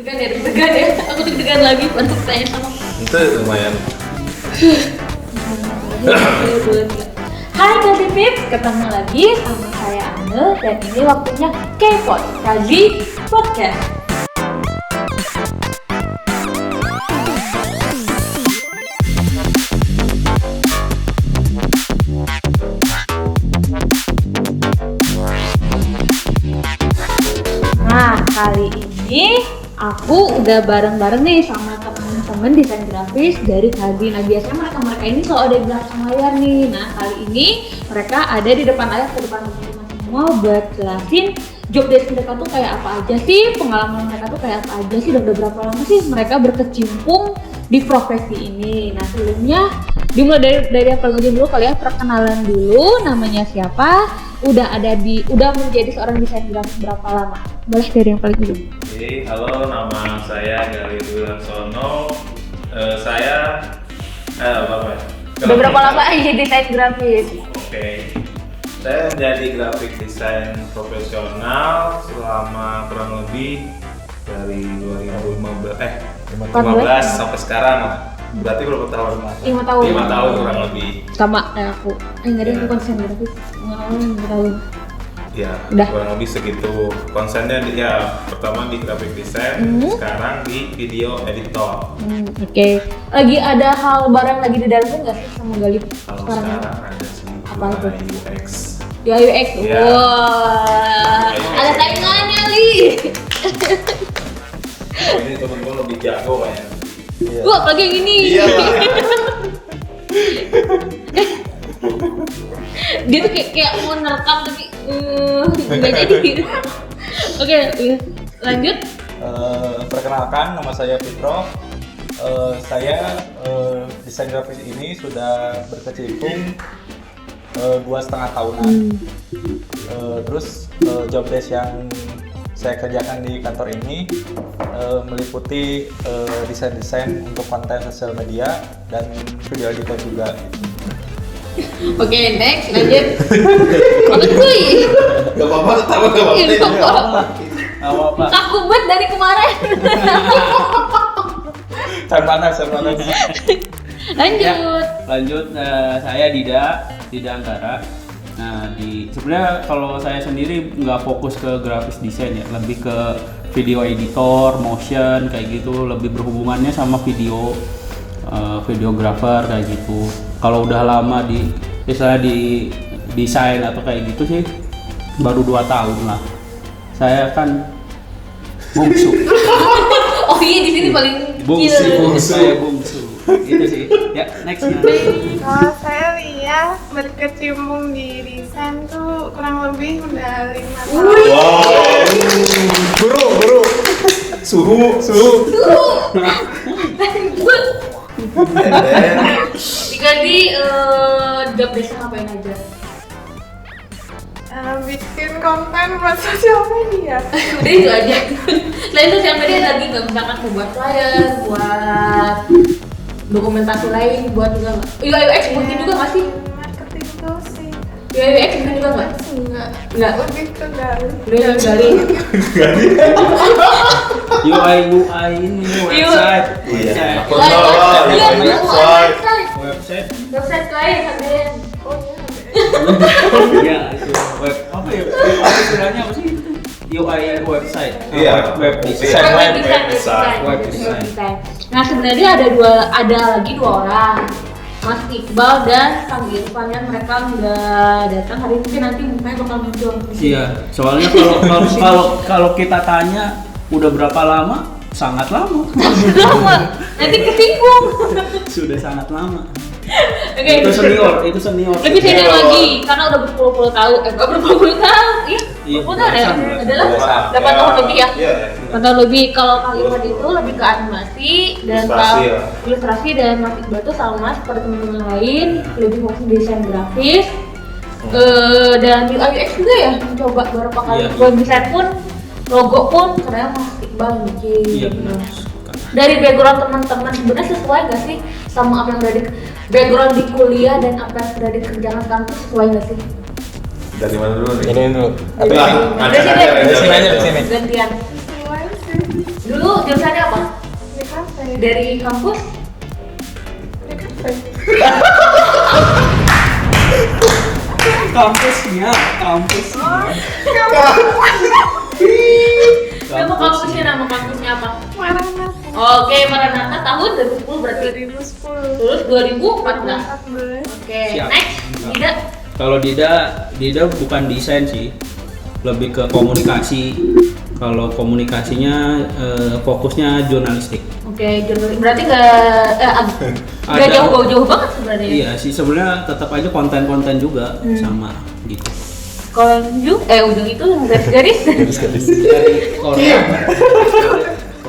deg-degan ya. Aku deg-degan lagi pada pertanyaan sama. Itu lumayan. Hai Kazi Pips, ketemu lagi sama saya Anne dan ini waktunya K-pop Kazi Podcast. Nah, kali ini aku udah bareng-bareng nih sama temen-temen desain grafis dari Kazi. Nah, biasanya mereka ini selalu ada di belakang layar nih. Nah, kali ini mereka ada di depan layar, ke depan teman-teman semua buat jelasin job desk mereka tuh kayak apa aja sih, pengalaman mereka tuh kayak apa aja sih, dan udah berapa lama sih mereka berkecimpung di profesi ini. Nah, sebelumnya dimulai dari yang paling ujung dulu kali ya, perkenalan dulu, namanya siapa, udah menjadi seorang desain grafis berapa lama? Boleh dari yang paling ujung. Oke, halo, nama saya Gali Dwi Laksono. Saya Udah berapa lama aja desain grafis? Oke. Saya menjadi grafik desain profesional selama kurang lebih dari 2015 sampai sekarang. Berarti berapa tahun? 5 tahun. 5 tahun kurang lebih. Sama kayak aku. Enggak ada yang desain grafis. Enggak tahu. Ya, Udah. kurang lebih segitu. Konsennya ya pertama di graphic design, sekarang di video editor. Oke. Lagi ada hal barang lagi di dalam tuh nggak sih sama Gali Kalau sekarang? sekarang ada sih Apa itu? UX. Ya UX. Ya. Wah. Ada saingannya Li. Ini temen gue lebih jago kayaknya. Wah, apalagi yang ini. Iya, Pak. Dia tuh kayak mau nerekam tapi nggak jadi. Oke, lanjut. Perkenalkan, nama saya Fitro. Saya desain grafis ini sudah berkecimpung 2,5 tahunan. Terus job desk yang saya kerjakan di kantor ini meliputi desain-desain untuk konten sosial media dan video editor juga. Oke, next lanjut. Apa cuy? Gak apa-apa, ketawa gak apa-apa. Apa? Kaku banget dari kemarin. Saya panas. Lanjut. Saya Dida Antara. Nah, sebenarnya kalau saya sendiri nggak fokus ke grafis desain ya, lebih ke video editor, motion kayak gitu, lebih berhubungannya sama videographer kayak gitu. Kalau udah lama misalnya di desain atau kayak gitu sih baru 2 tahun lah. Saya kan bungsu. Oh iya, di sini paling Bungsu. Saya bungsu. Itu sih. Ya, next. Kalau saya Lia berkecimpung di desain tuh kurang lebih udah 5 tahun. Wow. Guru. Suhu. Jadi job desk ngapain aja? Bikin konten buat sosial media. Udah itu aja. Selain sosial media lagi nggak, misalkan buat flyer, buat dokumentasi lain, buat juga nggak? UX mungkin juga nggak sih? Marketing tuh sih UX mungkin juga nggak? Nggak. lebih ke Gali. Udah yang Gali. UI ini website. Iya. Website lain sampean. Iya, itu web apa ya? Istilahnya apa sih? UI website. Iya. Web design. Web design. Nah, sebenarnya ada lagi 2 orang. Mas Iqbal dan Kang Irfan, yang mereka nggak datang hari ini, mungkin nanti mukanya bakal muncul. Iya, soalnya kalau kita tanya udah berapa lama? Sangat lama. Nanti kesinggung. Sudah sangat lama. Oke. Itu senior. Lebih senior lagi karena udah berpuluh-puluh tahun. Enggak berpuluh-puluh tahun. Iya. Berpuluh tahun ya. Adalah 8 tahun lebih ya. Iya. 8 tahun lebih. Kalau Kang Irfan itu lebih ke animasi dan ilustrasi, dan Mas Iqbal itu sama seperti teman-teman lain lebih fokus desain grafis. Dan UI UX juga ya, mencoba beberapa kali. Iya. Web design pun, logo pun karena Mas Iqbal yang bikin. Iya, gitu. benar. Dari background teman-teman sebenarnya sesuai nggak sih sama apa yang udah di background di kuliah dan apa yang sudah dikerjakan sekarang tuh sesuai nggak sih? Dari mana dulu nih? Ini dulu. Dari sini. Di sini aja, di sini. Gantian. Sesuai sih. Dulu jurusan dari kampus? Kampusnya. Nama kampusnya apa? Maranatha. Oke, Maranatha tahun 2010 berarti. 2010. Terus 2014. 14. Oke, Siap. next. Tidak. Kalau Dida bukan desain sih, lebih ke komunikasi. Kalau komunikasinya fokusnya jurnalistik. Oke, berarti nggak Ada. jauh-jauh banget sebenarnya. Iya sih, sebenarnya tetap aja konten-konten juga sama gitu. Kalau ujung itu yang garis-garis. Dari Korea.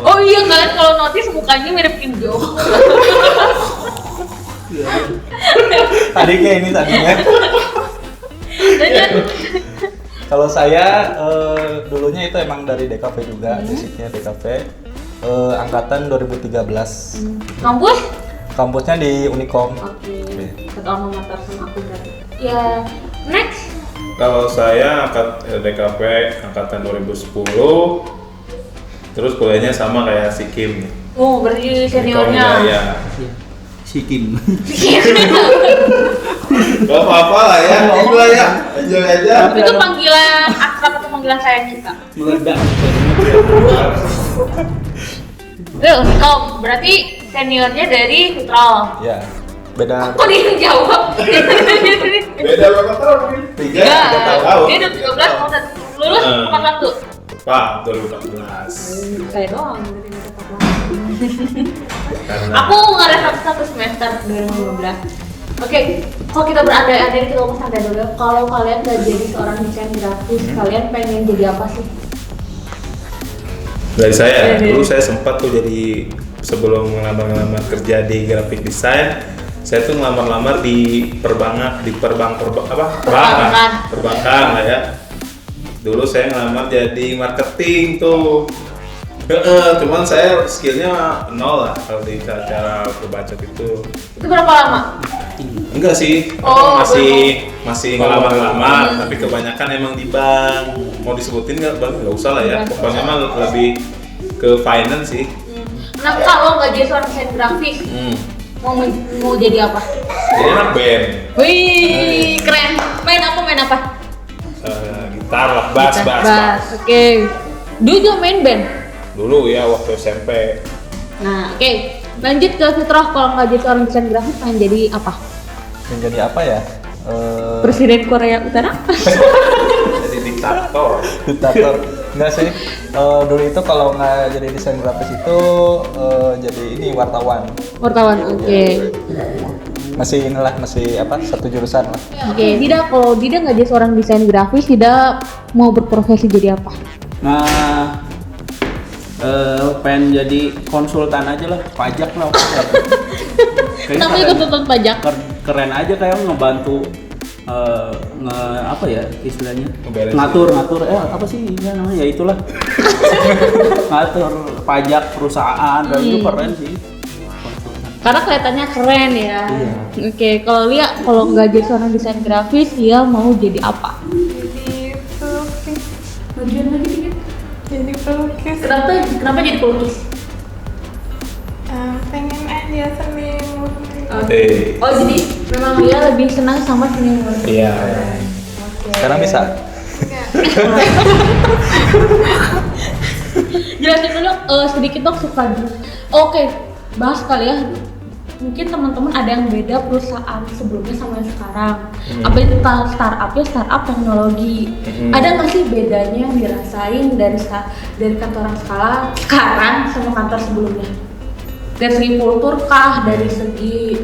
Oh iya kan, kalau notice mukanya mirip Kim Jong. Tadi kayak ini tadinya. Dan Kalau saya dulunya itu emang dari DKV juga, basicnya DKV. Angkatan 2013. kampus? Kampusnya di Unicom. Oke. Satu alma mater sama aku berarti. Ya, next. Kalau saya DKP angkatan 2010, terus kuliahnya sama kayak si Kim nih. Oh, berarti Unicom seniornya. Jaya. Si Kim. Gak apa-apa lah ya, itu lah ya, enjoy aja. Itu panggilan akrab atau panggilan sayang kita? Meledak. Unicom, berarti seniornya dari Fitral. Ya, beda. Kok dia yang jawab? Beda berapa tahun nih? Tiga tahun. Dia udah 13, mau lulus Eh. tepat waktu. Pak, 2014. Saya doang dari tepat waktu. Karena Aku ngeres satu semester 2015. Oke, kalau kita berandai-andai kita ngomong santai dulu. Kalau kalian gak jadi seorang desain grafis, kalian pengen jadi apa sih? dari saya, dulu saya sempat tuh jadi sebelum ngelamar kerja di graphic design, saya tuh ngelamar di perbankan lah ya. Dulu saya ngelamar jadi marketing tuh. Cuman saya skillnya nol lah kalau di cara berbacot itu. Itu berapa lama? Enggak sih, Oh, masih ngelamar-ngelamar, tapi kebanyakan emang di bank. Mau disebutin nggak bang? Nggak usah lah ya. Pokoknya mah lebih ke finance sih. Nah, kalau nggak jadi seorang desain grafis, mau jadi apa? Jadi anak band, Wih, keren. Main apa? gitar lah, bass. Oke. Dulu juga main band. Dulu ya waktu SMP. Nah, oke. Lanjut ke Fitrah, kalau nggak jadi seorang desain grafis, pengen jadi apa? Menjadi apa ya? Presiden Korea Utara? Jadi diktator. Diktator. Enggak sih. Dulu itu kalau nggak jadi desain grafis itu jadi ini wartawan. Wartawan, oke. Masih satu jurusan lah. Oke, Dida, kalau Dida nggak jadi seorang desain grafis, Dida mau berprofesi jadi apa? Nah, pengen jadi konsultan aja lah, pajak lah. Kenapa ikut tuntut pajak? Keren aja kayak ngebantu apa ya istilahnya? Ngeberesin. Ngatur apa sih ya namanya? Ya itulah. Ngatur pajak perusahaan dan itu keren sih. Konsultan. Karena kelihatannya keren ya. Iya. Oke, kalau Lia, kalau nggak jadi seorang desain grafis, Lia mau jadi apa? Jadi pelukis. Bagian lagi dikit. Jadi pelukis. Kenapa jadi pelukis? Pengen aja seni murni. Oh, jadi memang Lia lebih senang sama seni murni. Iya. Oke. Sekarang bisa. Enggak. Jelasin dulu sedikit dong suka. Oke, bahas kali ya. Mungkin teman-teman ada yang beda perusahaan sebelumnya sama yang sekarang. Apa itu startup teknologi. Ada nggak sih bedanya yang dirasain dari kantoran sekarang sama kantor sebelumnya? Dari segi kultur kah, dari segi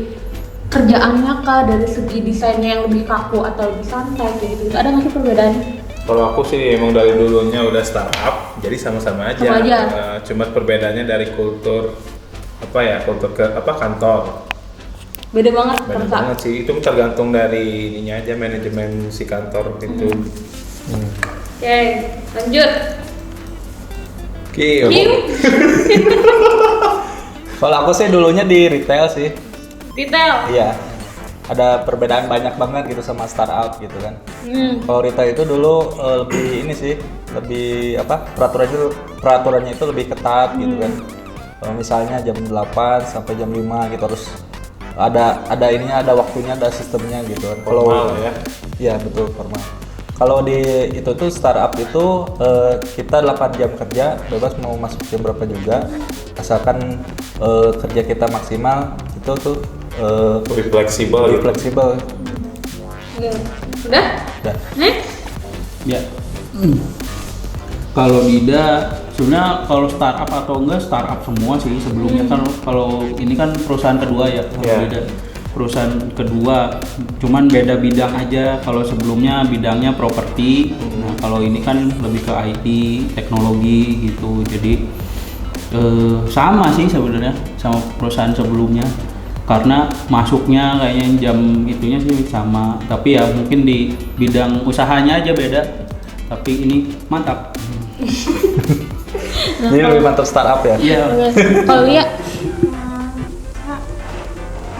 kerjaannya kah, dari segi desainnya yang lebih kaku atau lebih santai kayak gitu. Ada nggak sih perbedaannya? Kalau aku sih emang dari dulunya udah startup, jadi sama-sama aja. Sama aja. Cuma perbedaannya dari kultur kantor. Beda banget Beda perusahaan. banget sih. Itu tergantung dari ininya aja, manajemen si kantor gitu. Oke, lanjut. Oke. Kim, Kalau aku sih dulunya di retail sih. detail. Iya. Ada perbedaan banyak banget gitu sama startup gitu kan. Kalau retail itu dulu lebih ini sih, lebih peraturannya itu lebih ketat gitu kan. misalnya jam 8 sampai jam 5 gitu harus ada ininya, ada waktunya, ada sistemnya gitu. Formal ya. Iya betul, formal. Kalau di itu tuh startup itu kita 8 jam kerja, bebas mau masuk jam berapa juga, asalkan kerja kita maksimal itu tuh Lebih fleksibel lebih gitu. fleksibel. Udah? Ya. Next? Ya. Kalau Dida sebenarnya kalau startup atau enggak startup semua sih sebelumnya kan kalau ini kan perusahaan kedua ya kalau Iya. Dida perusahaan kedua cuman beda bidang aja. Kalau sebelumnya bidangnya properti, nah kalau ini kan lebih ke IT teknologi gitu. Jadi sama sih sebenarnya sama perusahaan sebelumnya karena masuknya kayaknya jam itunya sih sama, tapi ya mungkin di bidang usahanya aja beda, tapi ini mantap. Jadi lebih mantap startup ya. Iya. Kalau Lia,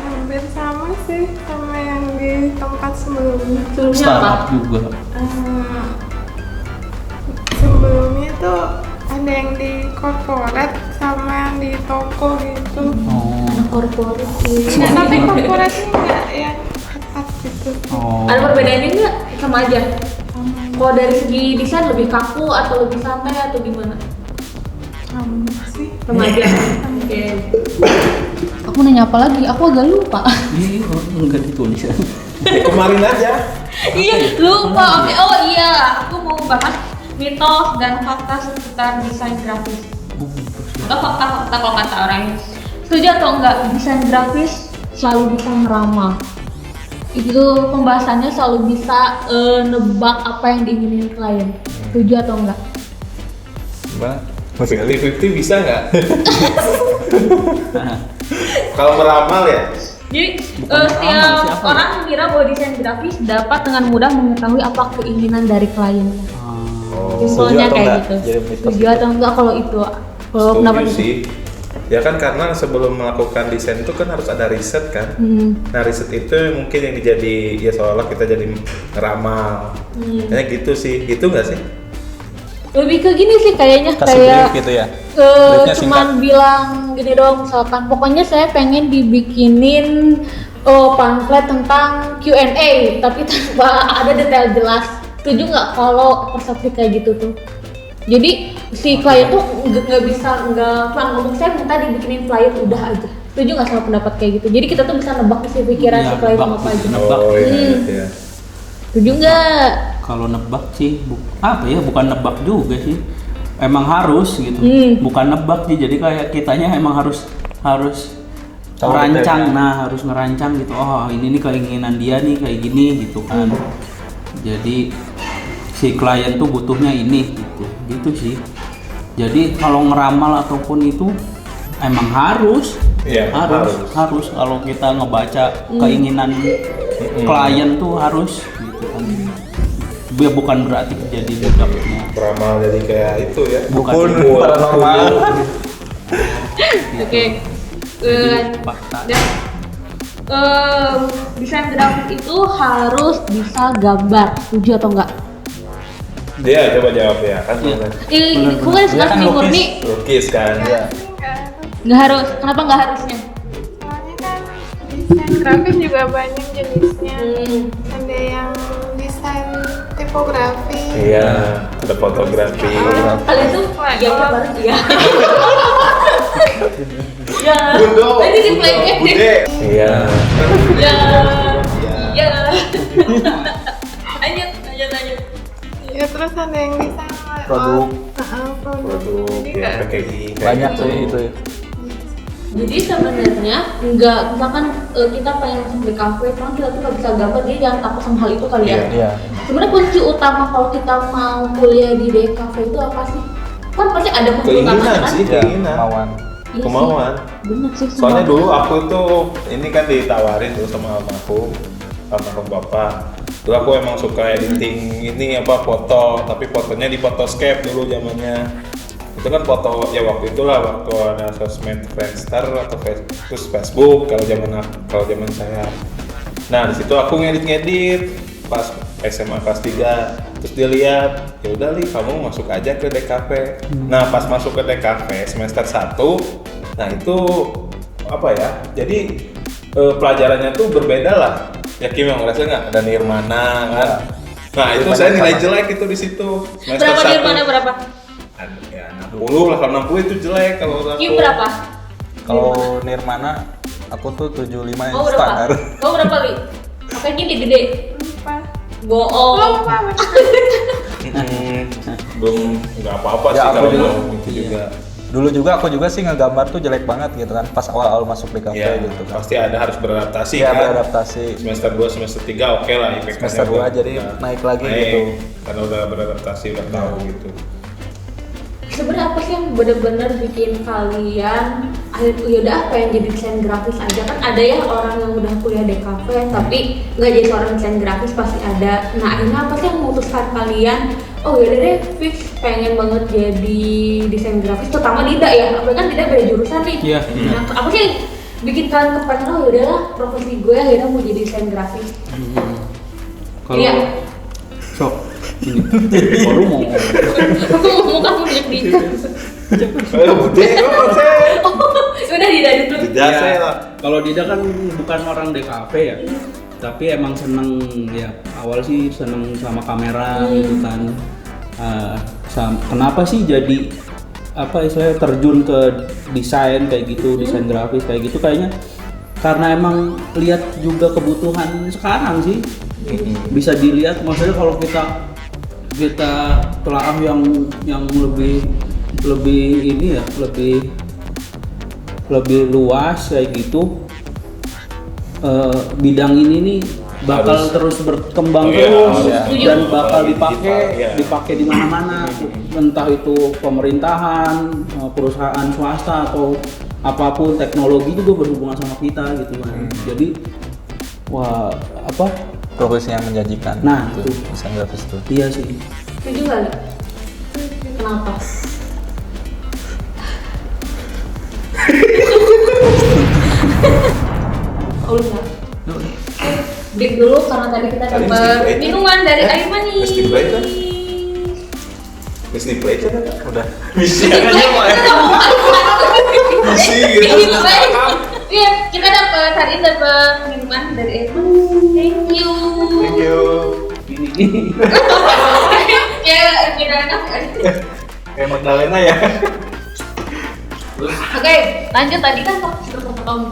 Hampir sama sih sama yang di tempat sebelumnya. sebelumnya apa? Startup juga. Sebelumnya tuh ada yang di corporate sama yang di toko gitu. Oh. Anak korporat sih. Nah, tapi corporate-nya nggak yang ketat gitu. Oh. Ada perbedaannya nggak? Sama aja. Kalau dari segi desain lebih kaku atau lebih santai atau gimana? Sama sih. Sama aja. Oke. Aku nanya apa lagi? Aku agak lupa. Iya, enggak ditulis ya. Kemarin aja. Iya, lupa. Oke. Oh iya, aku mau bahas mitos dan fakta seputar desain grafis. Atau fakta-fakta kalau kata orang. Setuju atau enggak desain grafis selalu bisa ngeramal? Itu pembahasannya selalu bisa nebak apa yang diinginin klien. Setuju atau enggak? Gimana? 50-50 bisa nggak? Kalau meramal ya? Jadi Bukan setiap ngeramal, siapa orang mengira bahwa desain grafis dapat dengan mudah mengetahui apa keinginan dari kliennya. Oh, Simpelnya setuju atau kayak enggak? gitu. Jadi mitos Setuju gitu. atau enggak kalau itu? Kalau pendapat setuju itu? sih. Ya kan karena sebelum melakukan desain itu kan harus ada riset kan. Nah riset itu mungkin yang jadi ya seolah kita jadi ngeramal. Kayaknya gitu sih. Gitu nggak sih? Lebih ke gini sih kayaknya Kasih kayak brief gitu ya. Briefnya cuman singkat. bilang gini doang misalkan pokoknya saya pengen dibikinin pamflet tentang Q&A tapi tanpa ada detail jelas. Setuju nggak kalau persepsi kayak gitu tuh? Jadi si klien tuh nggak bisa cuma ngomong saya minta dibikinin flyer udah aja. Setuju nggak sama pendapat kayak gitu? Jadi kita tuh bisa nebak isi pikiran Iya, si klien nebak. mau apa aja. Nebak. Oh iya. Setuju nggak? Kalau nebak sih apa ya, bukan nebak juga sih. Emang harus gitu. Bukan nebak sih. Jadi kayak kitanya emang harus Tahu merancang. detailnya. Nah, harus ngerancang gitu. Oh, ini nih keinginan dia nih kayak gini gitu kan. Jadi si klien tuh butuhnya ini gitu. Gitu sih. Jadi kalau ngeramal ataupun itu emang harus. Iya, harus kalau kita ngebaca keinginan klien tuh harus gitu kan. Ya, bukan berarti jadi dedaknya. Beramal jadi kayak itu ya. Dukun Dukun. paranormal. Oke. Jadi fakta. Dan desain grafis itu harus bisa gambar. Setuju atau enggak? Dia coba jawab ya kan. Iya. Aku kan suka Dia kan seni lukis. murni. Lukis kan. Iya. Nggak harus. Kenapa nggak harusnya? Soalnya kan desain grafis juga banyak jenisnya. Ada yang desain tipografi. Iya. Ada fotografi. Kalian tuh ya bareng ya. Ya. Bundo. Nanti di playback deh. Bude. Iya. Ya. Ya. Lanjut. Ya terus ada yang desain Produk. produk. Produk Jadi ya nggak- packaging. Banyak sih itu. Jadi sebenarnya nggak misalkan kita pengen masuk di kafe, kan kita tuh nggak bisa gambar, jadi jangan takut sama hal itu kali ya. Iya. Sebenarnya kunci utama kalau kita mau kuliah di DKV itu apa sih? Kan pasti ada kunci Keinginan utama kan? sih. Iya, Keinginan. kemauan. Iya sih. Kemauan. Bener sih. Soalnya semua. dulu aku tuh ini kan ditawarin dulu sama almarhum bapak. Dulu aku emang suka editing ini foto, tapi fotonya di Photoscape dulu zamannya. Itu kan foto ya waktu itulah waktu ada sosmed Friendster atau terus Facebook kalau zaman saya. Nah di situ aku ngedit pas SMA kelas 3, terus dia lihat ya udah kamu masuk aja ke DKV. Nah pas masuk ke DKV semester 1 Nah itu apa ya? Jadi pelajarannya tuh berbeda lah. Ya Kim yang ngerasa nggak? Ada Nirmana kan? Nah itu Nirmana saya nilai sama. jelek itu di situ. Semester Berapa di 1. mana berapa? Ya 60 lah, kalau 60 itu jelek kalau aku. Kim berapa? Kalau Nirmana aku tuh 75 yang Oh berapa? standar. Oh berapa Li? Makanya gede-gede. Lupa. Bohong. Lupa. Belum nggak apa-apa Ya, sih aku kalau juga. mau gitu juga. Dulu juga aku juga sih ngegambar tuh jelek banget gitu kan pas awal-awal masuk di kafe Ya, gitu kan. pasti ada harus beradaptasi Iya, kan. beradaptasi. Semester 2, semester 3 oke lah IPK-nya Semester 2 jadi naik lagi gitu. Karena udah beradaptasi, udah tahu gitu. Sebenarnya apa sih yang benar-benar bikin kalian yaudah apa yang jadi desain grafis aja, kan ada ya orang yang udah kuliah di kafe tapi nggak jadi seorang desain grafis pasti ada. Nah akhirnya apa sih yang memutuskan kalian oh yaudah deh fix pengen banget jadi desain grafis, terutama Dida ya, apalagi kan Dida beda jurusan nih. Iya. Nah apa sih yang bikin kalian kepengen oh yaudahlah profesi gue akhirnya mau jadi desain grafis? Kalau Iya. sok ini baru mau ngomong. Aku ngomong kamu banyak Dida. Udah, Udah Dida dulu. Tidak saya lah. Kalau Dida kan bukan orang DKV ya, tapi emang seneng ya, awal sih seneng sama kamera gitu kan. Kenapa sih jadi apa istilahnya terjun ke desain kayak gitu, desain grafis kayak gitu, kayaknya karena emang lihat juga kebutuhan sekarang sih. Bisa dilihat, maksudnya kalau kita telaah yang lebih ini ya, lebih luas kayak gitu, bidang ini nih bakal Harus. terus berkembang Oh iya, terus harus. dan bakal Apalagi dipakai digital, iya. dipakai di mana-mana, entah itu pemerintahan, perusahaan swasta atau apapun, teknologi juga berhubungan sama kita gitu kan. Jadi wah apa? Profesi yang menjanjikan. Nah, itu itu. desain grafis tuh. Iya sih. Setuju nggak Li? Kenapa? Oh enggak. Break dulu karena tadi kita Tadi dapat mesti break. minuman dari air manis. Mesti break kan? Mesti play kan? Udah. Bisa Kita Misi gitu. Iya, kita dapat hari ini dapat minuman dari air manis. Thank you. Thank you. Ini. Ya, kita enak. Kayak Magdalena ya. Oke, lanjut tadi kan Om.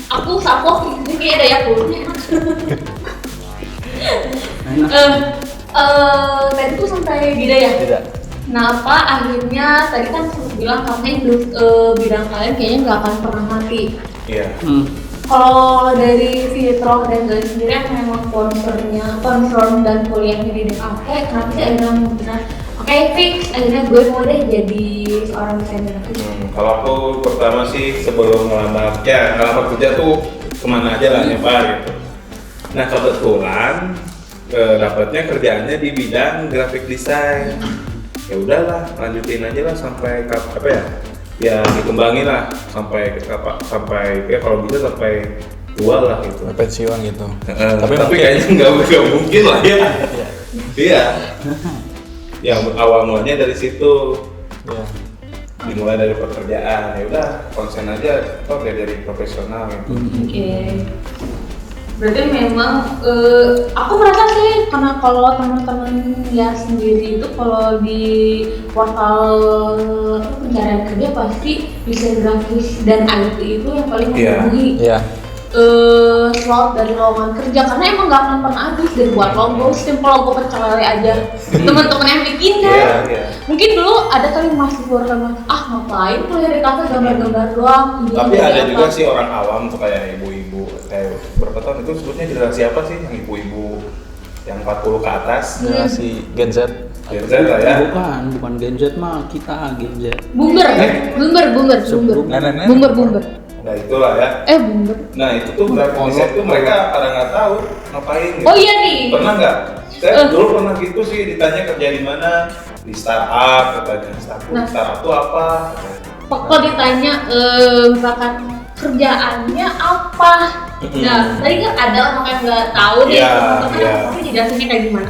Aku sapo ini kayak ada ya kulitnya enak. Tadi tuh sampai Dida ya? Tidak. Kenapa akhirnya tadi kan sempat bilang katanya bidang kalian kayaknya nggak akan pernah mati. Iya. Kalau dari Fitro dan Gali sendiri yang memang concern dan kuliahnya di DKV, kenapa sih akhirnya benar? Oke, fix akhirnya gue mau deh jadi seorang desain grafis. Kalau aku pertama sih sebelum ngelamar kerja tuh kemana aja lah nyebar gitu. Nah kebetulan dapatnya kerjaannya di bidang graphic design. Ya udahlah, lanjutin aja lah sampai apa ya? Ya dikembangin lah sampai ya kalau bisa sampai tua lah gitu. Pensiun gitu. Tapi mungkin- kayaknya nggak mungkin lah ya. Iya. Yang awal mulanya dari situ. Ya. Dimulai dari pekerjaan, ya udah konsen aja toh biar jadi profesional gitu. Oke. Berarti memang aku merasa sih karena kalau teman-teman ya sendiri itu kalau di portal pencarian kerja pasti desain grafis dan IT itu yang paling Iya. memenuhi Iya. slot dari lowongan kerja karena emang nggak akan pernah habis dari buat logo, simple logo pecel lele aja teman-teman yang bikin kan. Iya, iya. Mungkin dulu ada kali masih sama ngapain kuliah di kafe gambar-gambar doang. Tapi Jadi ada apa? juga sih orang awam tuh kayak ibu-ibu kayak berapa tahun itu sebutnya generasi apa sih yang ibu-ibu yang 40 ke atas? Generasi Gen Z. Gen Z lah ya. Bukan Gen Z mah, kita Gen Z. Boomer, boomer. Sebelum- Nenek-nenek. Boomer. Nah itulah ya. Boomer. Nah itu tuh graphic design tuh mereka pada nggak tahu ngapain gitu. Oh iya nih. Pernah nggak? Saya dulu pernah gitu sih ditanya kerja di mana, di startup katanya. Startup tuh apa? Kalau ditanya misalkan kerjaannya apa? Nah, tadi kan ada orang yang nggak tahu nih, Iya, teman-teman iya. tapi dijelasinnya kayak gimana?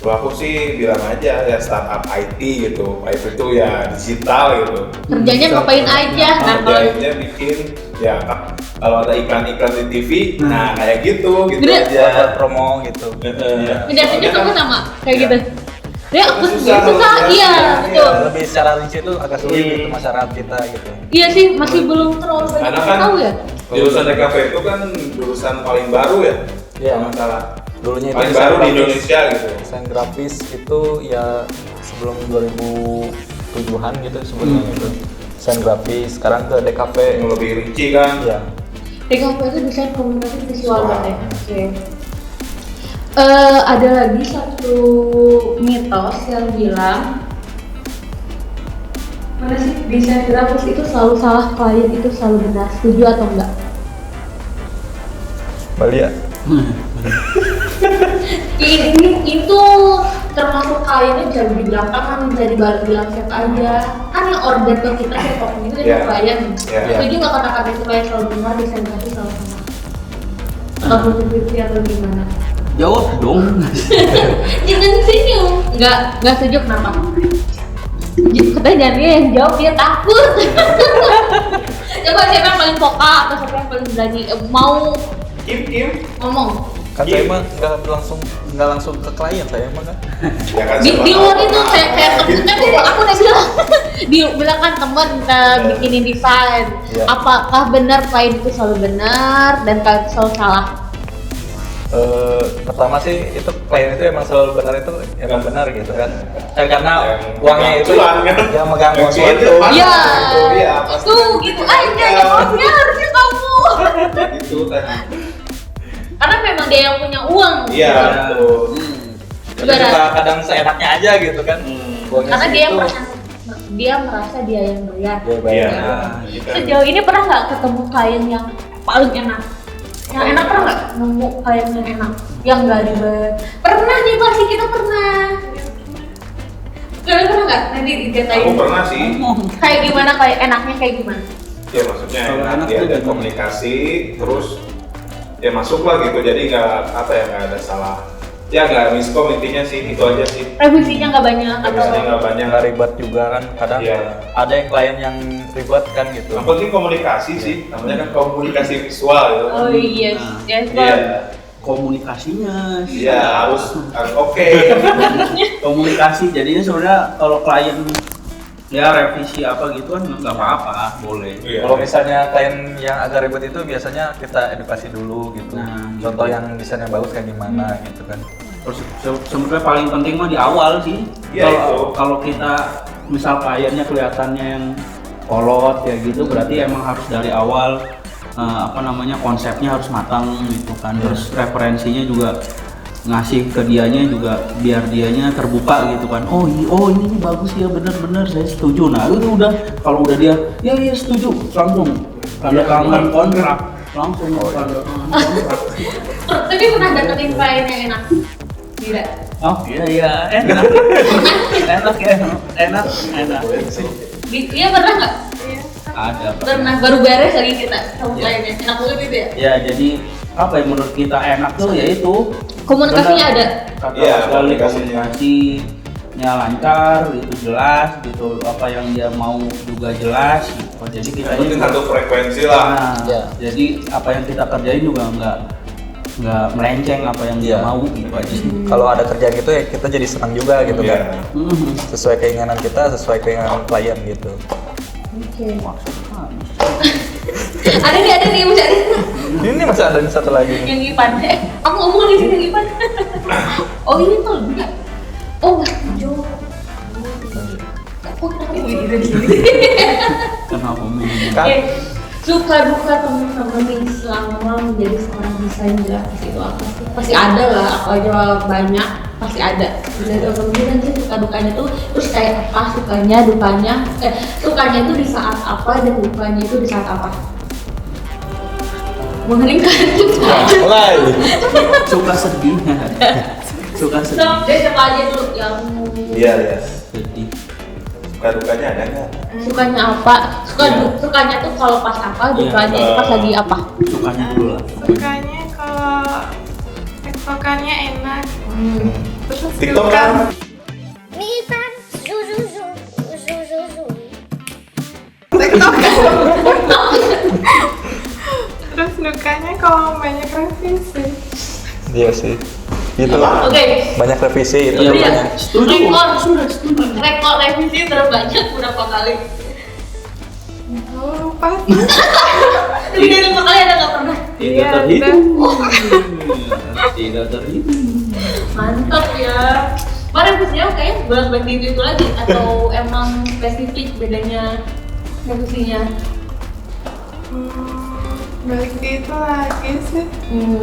Kalau aku sih bilang aja ya startup IT gitu. IT itu ya digital gitu. Kerjanya ngapain aja? Nah, kalau Kerjanya bikin ya kalau ada iklan-iklan di TV, nah kayak gitu Bener. aja. Buat promo gitu. kerjanya kamu sama kayak Ya. gitu. Ya, aku Susah, suka, ya. iya, betul. Lebih secara rinci itu agak sulit gitu masyarakat kita gitu. Iya sih, masih belum terlalu banyak Karena yang kan tahu ya. jurusan DKV itu kan jurusan paling baru ya. Iya. Kalau nggak salah. Dulunya itu Paling desain baru di grafis. Indonesia gitu. Desain grafis itu ya sebelum 2007-an gitu sebelumnya gitu. Desain grafis, sekarang ke DKV. Yang lebih rinci kan. Iya. DKV itu desain komunikasi visual kan ya. Oke. Ada lagi satu mitos yang bilang mana sih desain grafis itu selalu salah, klien itu selalu benar. Setuju atau enggak? Bali ya. Ini itu termasuk kliennya bisa di belakang, bisa dibilang siapa aja. Kan yang order ke kita siapa itu kan Iya. klien. Iya. Setuju nggak kata-kata itu klien selalu benar, desain grafis selalu sama? Atau 50-50 atau gimana? Jawab dong. Jangan senyum. Nggak setuju kenapa? Katanya jangan dia yang jawab, dia takut. Coba siapa yang paling peka atau siapa yang paling berani mau Kim. ngomong? Kan saya mah nggak langsung ke klien saya mah kan. Ya kan, Di siapa luar tahu itu kan. kayak temen kan aku udah bilang bilang kan temen kita bikinin desain. Iya. Apakah benar klien itu selalu benar dan klien itu selalu salah? Pertama sih itu klien itu emang selalu benar, itu emang benar gitu kan. Karena Yang uangnya itu cuan kan. yang megang Yang uang cuan itu. Pasti Iya. itu, iya, pasti. Itu gitu aja jawabnya harusnya kamu. Itu tadi. Karena memang dia yang punya uang. Iya, betul. Kita suka kadang seenaknya aja gitu kan. Uangnya Karena dia segitu. merasa dia yang bayar. Dia bayar. Iya. Gitu. Sejauh ini pernah nggak ketemu klien yang paling enak? Yang enak pernah nggak nemu klien yang enak? Yang nggak ribet? Pernah nih pasti kita pernah. Kalian pernah nggak? Nanti diceritain. Aku pernah sih. Kayak gimana? Kayak enaknya kayak gimana? Ya maksudnya Kalau enak enak ya tuh ada gimana? komunikasi terus ya masuk lah gitu, jadi nggak apa ya, nggak ada salah ya, nggak miskom, intinya sih itu aja sih. Revisinya nggak banyak atau? Biasanya nggak banyak. Nggak ribet juga kan, kadang Iya. ada yang klien yang ribet kan gitu. Yang penting komunikasi sih, namanya kan komunikasi visual gitu. Oh iya, Nah, yes, Iya. Komunikasinya sih. Iya harus oke. Komunikasi jadinya sebenarnya kalau klien ya revisi apa gitu kan nggak apa-apa, boleh. Iya. Kalau misalnya klien yang agak ribet itu biasanya kita edukasi dulu gitu. Nah, Contoh yang desainnya bagus kayak gimana gitu kan. Terus sebenarnya paling penting mah di awal sih. Iya, itu. Kalau kita misal kliennya kelihatannya yang kolot ya gitu, berarti emang harus dari awal konsepnya harus matang gitu kan. Terus referensinya juga ngasih ke dianya juga biar dianya terbuka gitu kan. Oh ini bagus ya, bener-bener saya setuju. Nah itu udah, kalau udah dia ya setuju, langsung tanda tangan kontrak langsung tanda tangan kontrak. Tapi pernah dapetin klien yang enak? Tidak. Oh iya enak enak. Iya pernah nggak? Iya. Ada. Pernah baru beres lagi kita sama kliennya. Enak banget itu ya? Ya jadi apa yang menurut kita enak tuh yaitu Komunikasinya ada. Kata Iya, sekali komunikasinya. komunikasinya lancar gitu, jelas gitu, apa yang dia mau juga jelas gitu. Jadi kita Yang penting satu frekuensi lah. Iya. jadi apa yang kita kerjain juga nggak melenceng apa yang dia Iya. mau gitu aja sih. Kalau ada kerjaan gitu ya kita jadi senang juga gitu Iya. kan. Sesuai keinginan kita, sesuai keinginan klien gitu. Oke. Maksudnya Ada nih masih ada. Ini masih ada satu lagi nih. Yang Ipan. Aku ngomong di sini Ipan. Oh ini tuh enggak. Oh Mas Jo. Kok kenapa ibu di sini? kenapa memang Kan? Oke. Suka duka teman-teman nih selama menjadi seorang desain grafis itu apa sih? Pasti ada lah, aku aja banyak pasti ada. Dari orang bilang sih suka dukanya tuh, terus kayak apa sukanya, dukanya, sukanya itu di saat apa dan dukanya itu di saat apa? Mengeningkan Mulai. suka sedih suka sedih siapa aja dulu yang Iya. sedih Suka dukanya ada nggak? sukanya apa? Iya. Sukanya tuh kalau pas apa, dukanya itu pas lagi apa? sukanya dulu lah Sukanya kalau tektokannya enak. Terus TikTok Nuka. kan? Mipan, zu zu zu, zu zu zu. TikTok. Terus Nukanya kalau banyak revisi. Iya sih. Itu Oke. banyak revisi itu Iya, namanya. setuju. Rekor revisi terbanyak berapa kali? Oh, lupa. Lebih dari 5 kali ada nggak pernah? Tidak Iya, terhitung. Tidak terhitung. Mantap ya. Pak revisinya kayaknya bolak-balik itu lagi atau emang spesifik bedanya revisinya? Balik itu lagi sih.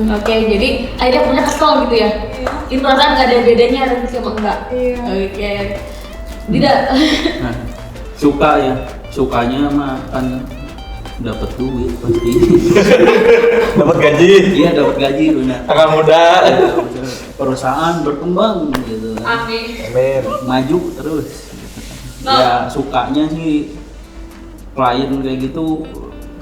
Oke, jadi akhirnya punya kesel gitu ya? Iya. Ini perasaan nggak ada bedanya revisi sama enggak? Iya. Oke. Tidak. Nah, suka ya, sukanya mah kan dapat duit pasti. Dapat gaji. Iya dapat gaji udah. Kakak muda. Perusahaan berkembang gitu kan. Amin. Amin. Maju terus gitu kan. Ya sukanya sih klien kayak gitu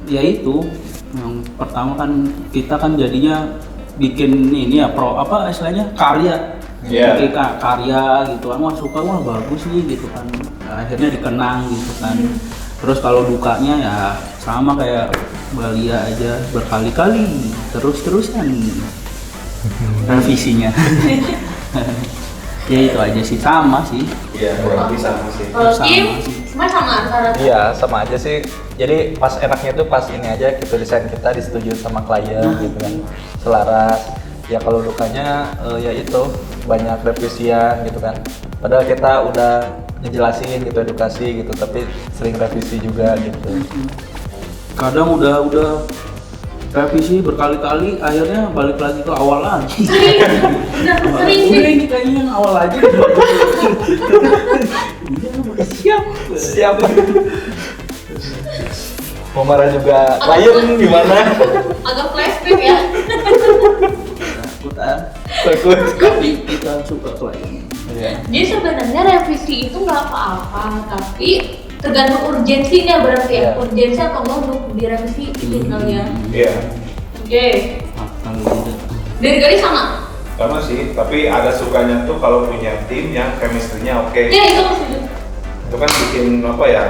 ya itu yang pertama kan kita kan jadinya bikin ini ya apa istilahnya karya. Iya. Bikin karya gitu kan, wah suka, wah bagus nih gitu kan. Nah, akhirnya dikenang gitu kan. Terus kalau dukanya ya sama kayak Balia aja, berkali-kali terus-terusan revisinya. Ya itu aja sih, sama sih. Iya, kurang lebih sama sih. Kalau Sama Kim, sih. semua sama antara. Iya, sama aja sih. Jadi pas enaknya tuh pas ini aja gitu desain kita disetujui sama klien gitu kan. Selaras. Ya kalau dukanya ya itu banyak revisian gitu kan. Padahal kita udah ngejelasin gitu edukasi gitu, tapi sering revisi juga gitu. Kadang udah revisi berkali-kali, akhirnya balik lagi ke awal lagi. Sering sih. Udah ini kayaknya yang awal aja. Iya, udah siap. Siap. Mau marah juga klien gimana? Agak flashback ya. Takut ah. Takut. Tapi kita suka klien. Iya. Jadi sebenarnya revisi itu nggak apa-apa, tapi tergantung urgensinya berarti ya. Iya. Urgensi atau mau untuk direvisi itu kali ya. Iya. Oke. Akal gitu. Dari Gali sama? Sama sih, tapi ada sukanya tuh kalau punya tim yang chemistry-nya oke. Ya itu maksudnya. Itu kan bikin apa ya?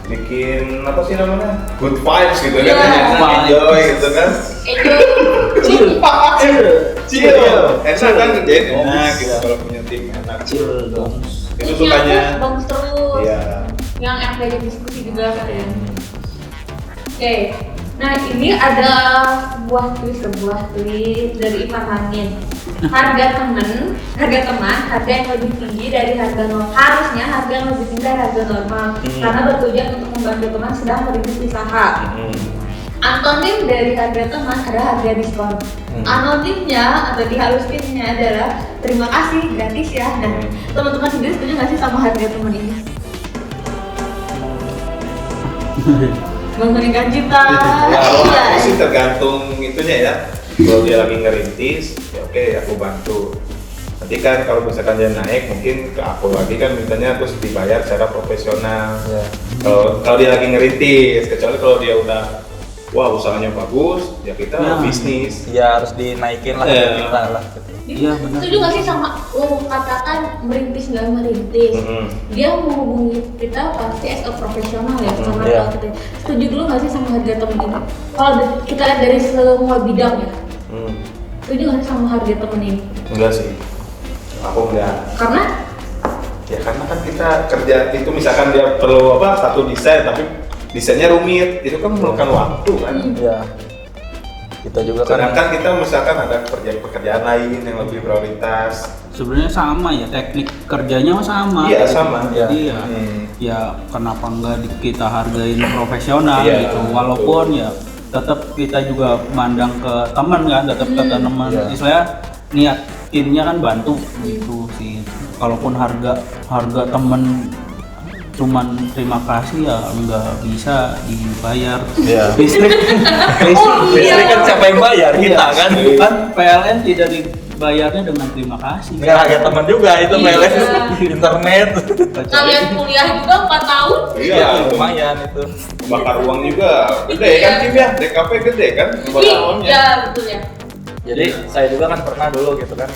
Bikin apa sih namanya? Good vibes gitu Iya. kan, enak, enjoy gitu kan. Chill. Enak kan kerjain enak gitu kalau punya tim enak. Kecil dong. Itu sukanya. Bagus terus. Iya. Yang FPG diskusi juga kan ya. Oke. Nah ini ada sebuah tweet dari Ivan Langin. Harga teman, harga yang lebih tinggi dari harga normal. Harusnya harga yang lebih tinggi dari harga normal karena bertujuan untuk membantu teman sedang merintis usaha. Antonim dari harga teman ada harga diskon. Anonimnya atau dihaluskinnya adalah terima kasih gratis ya. Nah teman-teman sendiri setuju nggak sih sama harga teman ini? Memberikan cita. Ya, kalau Iya. aku sih tergantung itunya ya. Kalau dia lagi ngerintis, ya oke aku bantu. Nanti kan kalau misalkan dia naik, mungkin ke aku lagi kan mintanya terus dibayar secara profesional. Iya. Kalau dia lagi ngerintis, kecuali kalau dia udah wah usahanya bagus, ya kita Ya. bisnis. Ya harus dinaikin lah Iya. kita lah gitu. Iya benar. Setuju nggak sih sama lo katakan merintis nggak merintis? Dia menghubungi kita pasti as a profesional ya karena Iya. kalau kita setuju dulu nggak sih sama harga temen ini? Kalau kita lihat dari semua bidang ya, setuju nggak sih sama harga temen ini? Enggak sih, aku enggak. Karena Ya karena kan kita kerja itu misalkan dia perlu apa satu desain tapi desainnya rumit, itu kan memerlukan waktu kan. Iya. Kita juga kan Sedangkan kita misalkan ada pekerjaan lain yang lebih prioritas. Sebenarnya sama ya, teknik kerjanya mah sama. Iya, sama. Jadi ya, Hmm. ya kenapa nggak kita hargain profesional Iya, gitu. betul. Walaupun ya tetap kita juga mandang ke teman kan, tetap ke teman. Iya. Istilahnya niatinnya kan bantu gitu sih. Kalaupun harga teman cuman terima kasih ya nggak bisa dibayar. Iya. Listrik listrik kan siapa yang bayar? Kita Iya. kan. Kan PLN tidak dibayarnya dengan terima kasih. Nggak harga teman juga itu Iya. PLN internet. kalian kuliah juga 4 tahun, Iya, lumayan itu. bakar uang juga gede kan Kim ya, DKP gede kan bakar iya uangnya. betul ya. Jadi saya juga kan pernah dulu gitu kan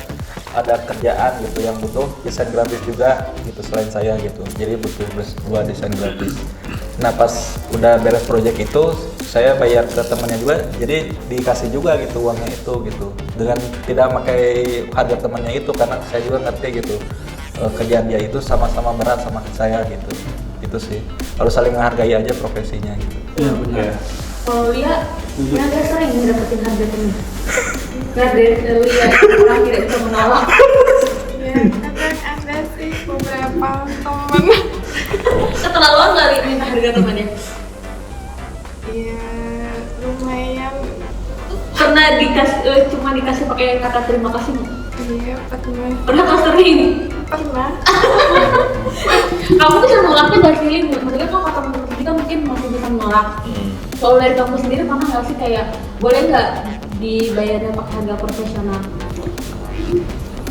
ada kerjaan gitu yang butuh desain grafis juga gitu selain saya gitu, jadi butuh dua desain grafis. Nah pas udah beres project itu saya bayar ke temannya juga, jadi dikasih juga gitu uangnya itu gitu, dengan tidak pakai harga temannya itu karena saya juga ngerti gitu kerjaan dia itu sama-sama berat sama saya gitu. Itu sih harus saling menghargai aja profesinya gitu. Iya benar. Kalau Lia, dia agak sering dapetin harga temen. Karena dari Lia orang tidak bisa menolak. Ya, kadang ada sih beberapa temen. Keterlaluan kali minta harga temannya. Iya, lumayan. Pernah cuma dikasih pakai kata terima kasih nggak? Iya, pernah. Pernah nggak sering? Pernah. Kamu bisa nolaknya dari feeling, maksudnya kalau kata teman-teman kita mungkin masih bisa menolak. Kalau dari kamu sendiri pernah nggak sih kayak boleh nggak dibayarnya pakai harga profesional?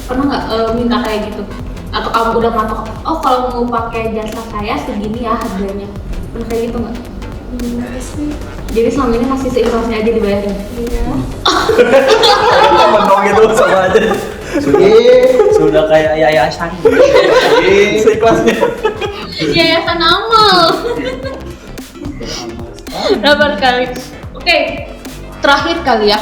Pernah nggak minta kayak gitu? Atau kamu udah matok? Oh kalau mau pakai jasa saya segini ya harganya. Pernah kayak gitu nggak? Enggak sih. Jadi selama ini masih seikhlasnya aja dibayarin? Iya. Temen dong gitu sama aja. Sudah kayak yayasan. Seikhlasnya. Yayasan amal. Berapa kali? Oke, terakhir kali ya.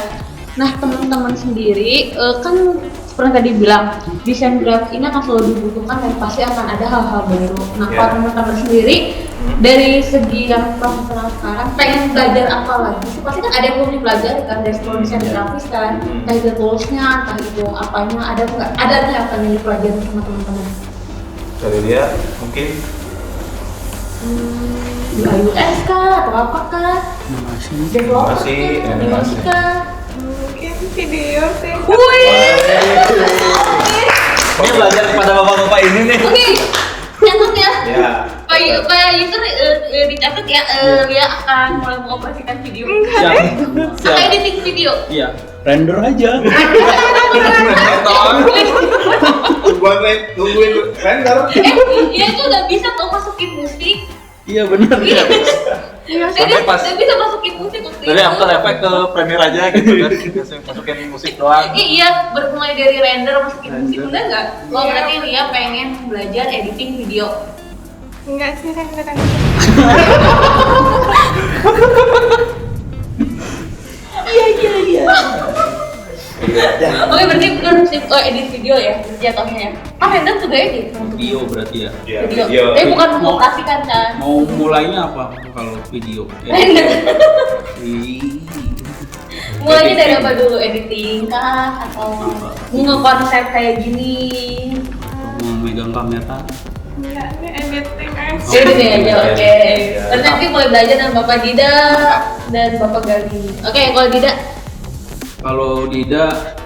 Nah teman-teman sendiri kan seperti tadi bilang desain grafis ini akan selalu dibutuhkan dan pasti akan ada hal-hal baru. Nah kalau teman-teman sendiri dari segi yang profesional sekarang pengen belajar apa lagi? Pasti kan ada yang belum dipelajari kan dari sekolah desain grafis kan, entah itu toolsnya, entah itu apanya, ada nggak? Ada nggak yang pengen dipelajari sama teman-teman? Dari dia mungkin Di iOS kah atau apa kah? Developer Animasi, kah? animasi. Animasi kah? Mungkin video sih. Ini belajar kepada bapak-bapak ini nih. Oke, catat ya. ya. Pak user dicatat ya, dia akan mulai mengoperasikan video. Siap. Editing video. Iya. Render aja. Buat nungguin render. Dia tuh udah bisa tuh masukin musik. Iya benar. Dia bisa masukin musik waktu Jadi After Effects ke Premiere aja gitu kan. Biasanya masukin musik doang. Iya, bermulai dari render masukin musik, udah nggak? Lo berarti Lia pengen belajar editing video. Enggak sih, kadang-kadang. Iya. Oke, berarti bukan edit video ya, jatuhnya ya. Kan render juga edit. Video berarti ya. Ya, Video. Tapi bukan mengoperasikan kan. Mau mulainya apa kalau video? Render. Ih. Mulainya dari apa dulu? Editing kah? Atau nge-konsep kayak gini? Mau megang kamera. Enggak, ini editing aja. Jadi aja, oke. Ya. Dan nanti mulai belajar dengan Bapak Dida dan Bapak Gali. Oke, kalau Dida? Kalau Dida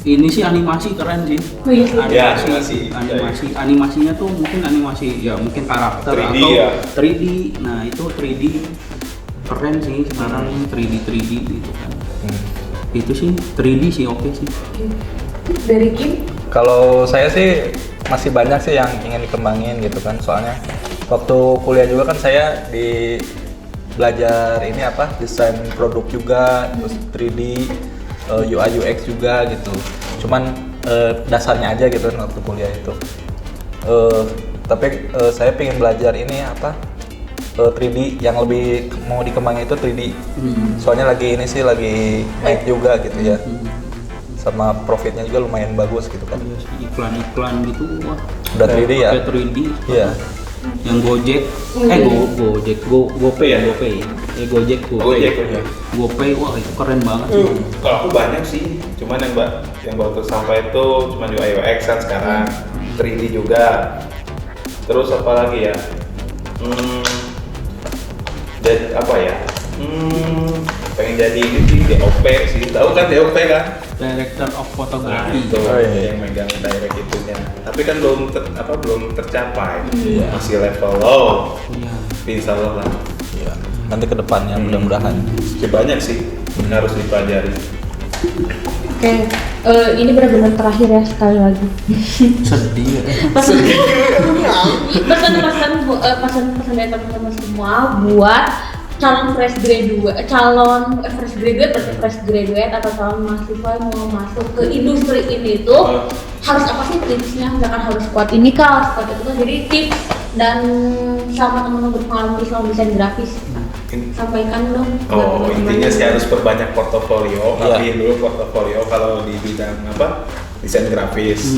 ini sih animasi keren sih. Oh iya sih. Ya, Animasinya tuh mungkin animasi ya mungkin karakter 3D atau ya. 3D. Nah, itu 3D keren sih sekarang 3D gitu kan. Itu sih 3D sih oke sih. Dari Kim? Kalau saya sih masih banyak sih yang ingin dikembangin gitu kan, soalnya waktu kuliah juga kan saya di belajar ini apa desain produk juga, terus 3D, UI UX juga gitu. Cuman dasarnya aja gitu kan waktu kuliah itu. Tapi saya pengen belajar ini apa 3D yang lebih mau dikembangin itu 3D. Soalnya lagi ini sih lagi naik juga gitu ya. Sama profitnya juga lumayan bagus gitu kan. Iya sih, iklan-iklan gitu wah. Udah 3D ya? Pakai 3D. Iya. Yang Gojek, Gojek, GoPay ya, GoPay. Gojek, ya. GoPay, wah itu keren banget sih. Kalau aku banyak sih, cuman yang baru sampai itu cuman UI UX kan sekarang, 3D juga. Terus apa lagi ya? Dan apa ya? Pengen jadi DOP sih, tahu kan DOP kan? Director of Nah, Photography. itu Oh, iya. yang megang direct itunya. Tapi kan belum tercapai. Iya. Masih level low. Iya. Insya Allah lah. Iya. Nanti ke depannya mudah-mudahan. Masih banyak sih yang harus dipelajari. Oke, ini benar-benar terakhir ya sekali lagi. Sedih ya. Pesan-pesan dari teman-teman semua buat fresh graduate atau calon mahasiswa yang mau masuk ke industri ini tuh harus apa sih tipsnya? Misalkan harus kuat ini kah, kuat itu kan. Jadi tips dan sama teman-teman berpengalaman di salon desain grafis sampaikan dong. Oh, intinya sih harus perbanyak portofolio. Tapi dulu portofolio kalau di bidang apa? Desain grafis.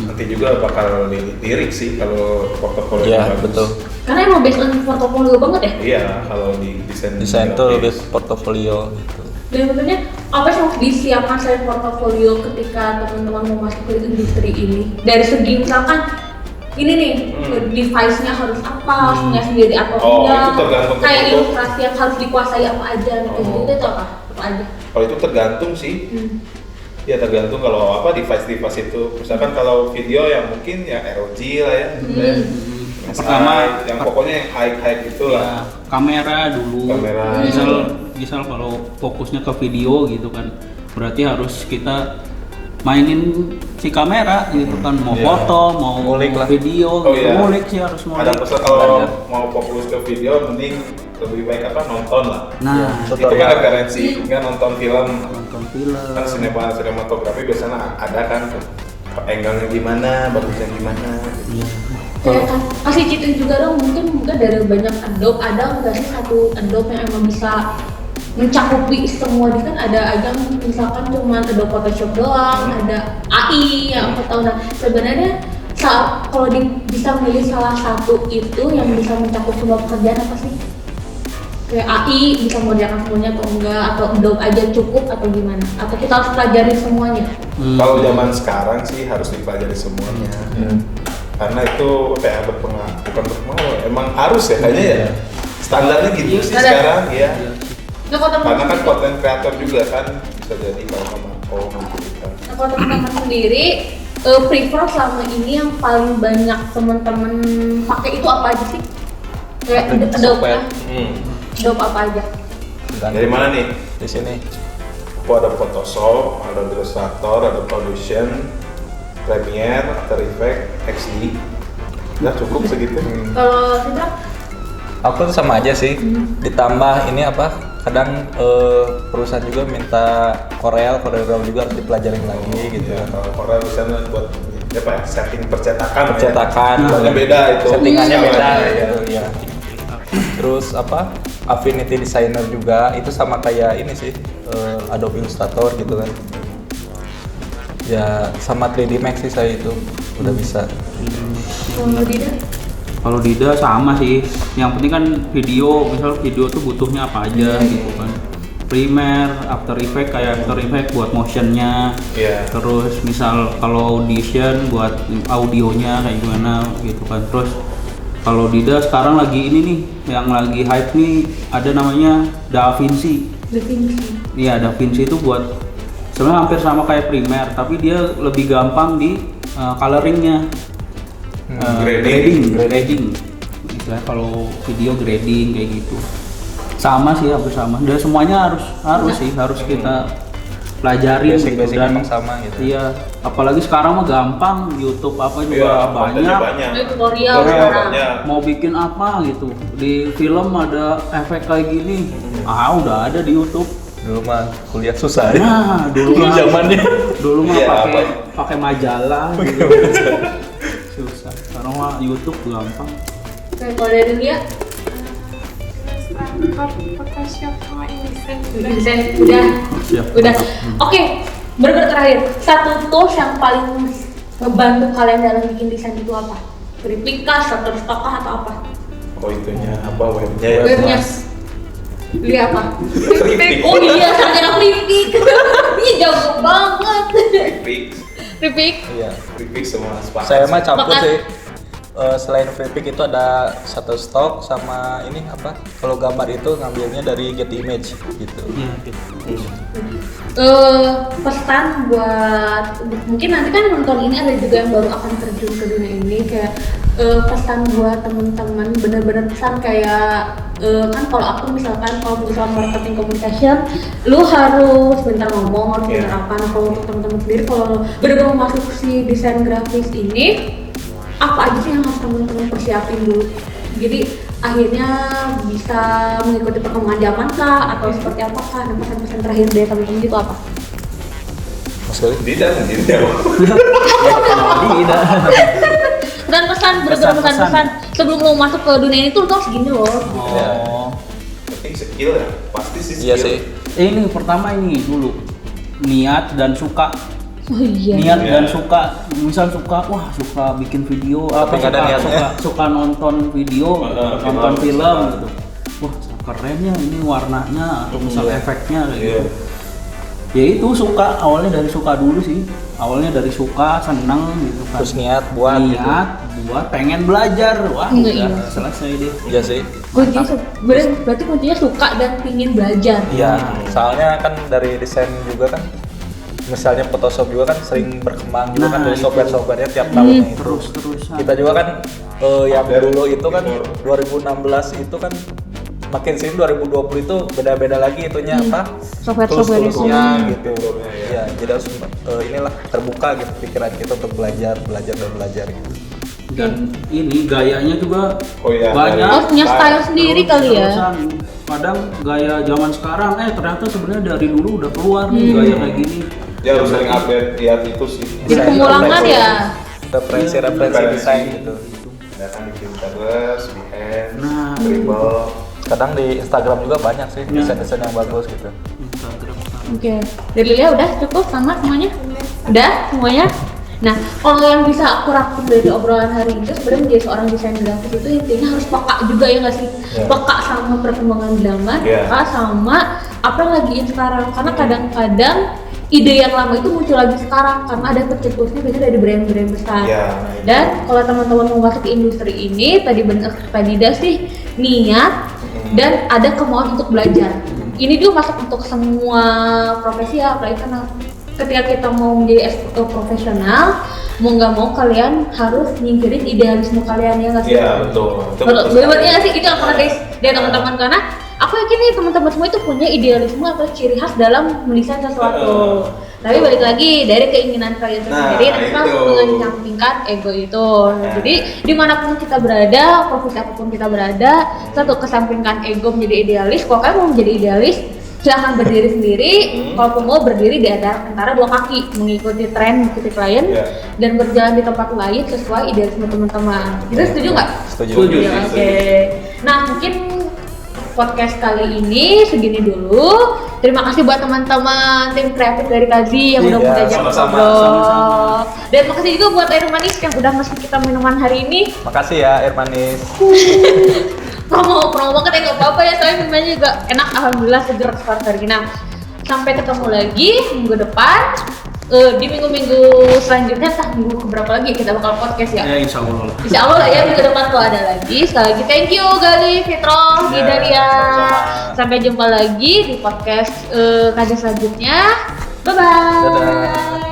Nanti juga bakal dilirik sih kalau portofolio bagus. Betul. Karena emang based on portofolio banget ya? Iya, kalau di Desain tuh lebih portofolio gitu. Dan tentunya apa sih yang harus disiapkan selain portofolio ketika teman-teman mau masuk ke industri ini? Dari segi misalkan ini nih, device-nya harus apa, harus punya sendiri atau enggak? Itu tergantung kayak ilustrasi yang harus dikuasai apa aja, gitu itu apa aja? Kalau itu tergantung sih. Ya tergantung kalau apa device itu. Misalkan kalau video yang mungkin ya ROG lah ya. Pertama yang pokoknya yang high itu lah. Kamera dulu. Misal kalau fokusnya ke video gitu kan, berarti harus kita mainin si kamera gitu kan, mau foto, mau video, ngulik sih harus ngulik. Ada pesan kalau mau fokus ke video, mending lebih baik apa nonton lah. Nah, itu kan referensi, nggak nonton film. Kan sinematografi biasanya ada kan, angle-nya gimana, bagusnya gimana. Kayak kan kasih citin juga dong, mungkin dari banyak Adobe ada nggak sih satu Adobe yang emang bisa mencakupi semua. Di kan ada aja misalkan cuma Adobe Photoshop doang, ada AI yang aku tahu. Nah sebenarnya kalau bisa milih salah satu itu yang bisa mencakup semua pekerjaan apa sih? Kayak AI bisa mengerjakan semuanya atau enggak, atau Adobe aja cukup atau gimana? Atau kita harus pelajari semuanya? Kalau zaman sekarang sih harus dipelajari semuanya. Karena itu kayak bukan berpengaruh, emang harus ya kayaknya ya. Standarnya gitu sih sekarang ya. Karena kan konten kreator juga kan bisa jadi kalau nanti kita. Nah kalau teman-teman sendiri prefer selama ini yang paling banyak teman-teman pakai itu apa aja sih? Kayak Adobe Adobe apa aja? Dari mana nih? Di sini. Aku ada Photoshop, ada Illustrator, ada Audition, Premiere, After Effects, XD. Udah cukup segitu. Kalau Sidra? Aku tuh sama aja sih. Ditambah ini apa? Kadang perusahaan juga minta Corel Draw juga harus dipelajarin lagi gitu. Ya, kalau Corel misalnya buat apa ya? Setting percetakan. Soalnya beda itu. Settingannya beda gitu ya. Terus apa? Affinity Designer juga itu sama kayak ini sih Adobe Illustrator gitu kan. Ya sama 3D Max sih saya itu udah bisa. Kalau Dida sama sih. Yang penting kan video, misal video tuh butuhnya apa aja gitu kan. Premiere, After Effects kayak After Effects buat motionnya. Terus misal kalau Audition buat audionya kayak gimana gitu kan. Terus kalau Dida sekarang lagi ini nih, yang lagi hype nih ada namanya DaVinci. Iya, DaVinci itu buat sebenarnya hampir sama kayak Premiere, tapi dia lebih gampang di coloringnya. Grading. Misalnya kalau video grading kayak gitu. Sama sih, hampir sama. Dan semuanya harus kita pelajari Basic gitu. Dan sama gitu. Iya, apalagi sekarang mah gampang, YouTube apa juga banyak. Tutorial sekarang. Mau bikin apa gitu. Di film ada efek kayak gini. Udah ada di YouTube. Dulu mah kuliah susah ya. Nah, dulu mah pakai majalah gitu. Susah. Sekarang mah YouTube gampang. Kayak kalau dari dia Photoshop sama InDesign udah. Oke, burger terakhir. Satu tools yang paling ngebantu kalian dalam bikin desain itu apa? Replika, Shutterstock atau apa? Oh itunya apa webnya ya? Webnya. Beli apa? Kripik. Oh iya, sarjana kripik. Iya jago banget. Kripik. Iya. Kripik semua sepakat. Saya mah campur Makan. sih. Selain Kripik itu ada Shutterstock sama ini apa? Kalau gambar itu ngambilnya dari Getty Image gitu. Pesan buat mungkin nanti kan nonton ini ada juga yang baru akan terjun ke dunia ini, kayak pesan buat teman-teman, bener-bener pesan kayak kan kalau aku misalkan kalau misalkan marketing communication lu harus bentar ngomong, harus bentar apa. Nah kalau untuk teman-teman sendiri kalau bener-bener mau masuk si desain grafis ini apa aja sih yang harus teman-teman persiapin dulu? Jadi akhirnya bisa mengikuti perkembangan zaman kah atau seperti apa kah? Nah, pesan-pesan terakhir dari teman-teman itu apa? Mas Gali? Tidak mungkin jawab. Tidak. Dan pesan sebelum lo masuk ke dunia ini tuh lo harus gini loh. Oh. Penting skill ya, pasti sih skill. Iya sih. Ini pertama ini dulu niat dan suka. Oh iya. Niat Iya. dan suka, misal suka bikin video, Tapi nggak ada niatnya. suka nonton video, nonton film. film gitu. Wah kerennya ini warnanya atau misal efeknya kayak Iya. gitu. Ya itu suka, awalnya dari suka dulu sih. Awalnya dari suka, seneng gitu kan. Terus niat buat gitu. Niat buat pengen belajar. Wah, Iya, udah iya. selesai deh. Iya sih. Kuncinya berarti kuncinya suka dan pingin belajar. Iya, soalnya kan dari desain juga kan, misalnya Photoshop juga kan sering berkembang juga kan Nah, dari itu. software-softwarenya tiap tahunnya itu. Terus-terusan. Kita juga kan yang Dari dulu itu kan before. 2016 itu kan makin sini 2020 itu beda-beda lagi itunya apa? Software-software itu. Tools-toolsnya gitu. Fiturnya, ya. Iya, jadi harus inilah terbuka gitu pikiran kita untuk belajar gitu. Dan ini gayanya juga Oh iya, banyak. Oh, punya style sendiri kali ya. Terus-terusan. Kadang gaya zaman sekarang ternyata sebenarnya dari dulu udah keluar nih gaya kayak gini. Dia harus sering update lihat itu sih. Jadi pengulangan ya. Referensi desain gitu. Datang di Pinterest, Behance, Nah. Dribble. Kadang di Instagram juga banyak sih Ya. desain-desain yang bagus gitu. Instagram. Oke. Dari Lilia udah cukup sama semuanya? Udah semuanya? Nah, kalau yang bisa aku rangkum dari obrolan hari ini sebenarnya menjadi seorang desainer grafis itu intinya harus peka juga ya nggak sih? Ya. Peka sama perkembangan zaman, Ya. peka sama apa yang lagi in sekarang. Karena kadang-kadang ide yang lama itu muncul lagi sekarang karena ada tercetusnya biasanya dari brand-brand besar. Ya. Dan kalau teman-teman mau masuk ke industri ini, tadi benar Padida sih niat dan ada kemauan untuk belajar. Ini juga masuk untuk semua profesi ya, apalagi karena ketika kita mau menjadi profesional, mau nggak mau kalian harus nyingkirin idealisme kalian ya nggak sih? Iya, betul. Bebernya nggak sih itu yang pernah dari teman-teman karena aku yakin nih teman-teman semua itu punya idealisme atau ciri khas dalam mendesain sesuatu. Tapi balik lagi dari keinginan kalian Nah, sendiri, tanpa itu. mengesampingkan ego itu. Jadi dimanapun kita berada, profesi apapun kita berada, satu kesampingkan ego menjadi idealis. Kalau kalian mau menjadi idealis, silahkan berdiri sendiri. Kalaupun mau berdiri di antara dua kaki, mengikuti tren, mengikuti klien, Iya. dan berjalan di tempat lain sesuai idealisme teman-teman. Kita setuju nggak? Setuju. Setuju. Ya, oke. Nah, mungkin podcast kali ini segini dulu. Terima kasih buat teman-teman tim kreatif dari Kazi yang udah Iya, mau diajak sama-sama, ngobrol. Dan makasih juga buat air manis yang udah ngasih kita minuman hari ini. Makasih ya air manis. Promo banget ya, nggak apa-apa ya, soalnya minumannya juga enak, alhamdulillah seger strawberry. Nah, sampai ketemu lagi minggu depan. Di minggu-minggu selanjutnya, entah minggu keberapa lagi kita bakal podcast ya. Ya insya Allah. Insya Allah lah ya, minggu depan tuh ada lagi. Sekali lagi thank you Gali, Fitro, Ya, Gidalia. sama-sama. Sampai jumpa lagi di podcast kajian selanjutnya. Bye-bye. Dadah.